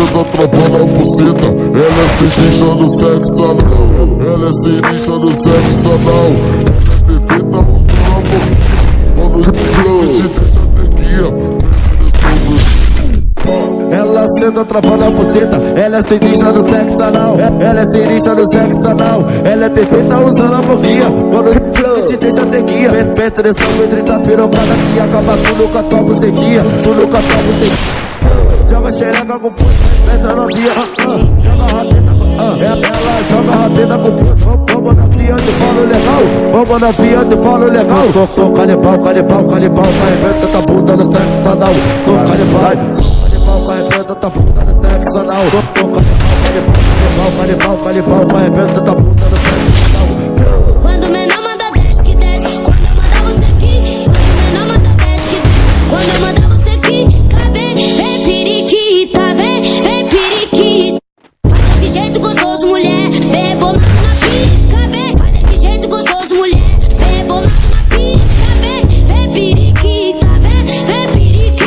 senta travando a buceta. Ela é sinistra no sexo anal. Ela é sinistra no sexo anal. Ela é perfeita usando a boquinha. Quando te deixa neguinha. Ela senta travando a buceta, ela é sinistra no sexo anal. Ela é sinistra no sexo anal. Ela é perfeita usando a boquinha. Quando te deixa ter guia. Penetração entre da pirocada que acaba tudo com a tua bucetinha. Tudo com a tua bucetinha. Joga xereca com força, entra na via. Joga rabeta, ela joga rabeta com força. Vamos na via, eu te falo legal. Vamos na via, eu te falo legal. Sou canibal, canibal, canibal. Carregando tá bunda no sexo anal. Sou canibal. Carregando tá bunda no sexo anal. Sou canibal, canibal, carregando tá bunda no sexo anal. Quando o menor manda desce que desce. Quando eu mandar você aqui. Quando o menor manda desce que desce. Quando eu mandar você aqui. Vem periquita, vem periquita. Faz desse jeito gostoso, mulher. Vem rebolando na pica. Faz desse jeito gostoso, mulher. Vem rebolando na pica. Vem periquita, vem periquita.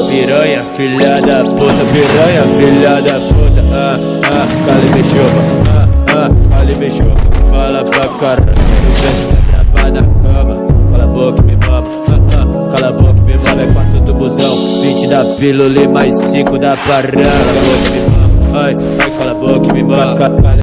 Piranha, filha da puta, piranha, filha da puta. Cali chupa, cali chupa. Fala pra caralho, vem trava na cama. Cala a boca, me mama, cala a boca, me mama. É 4 do busão, 20 da pílula e mais 5 da parada. Cala a boca, me mama, ai, cala a boca, me mama.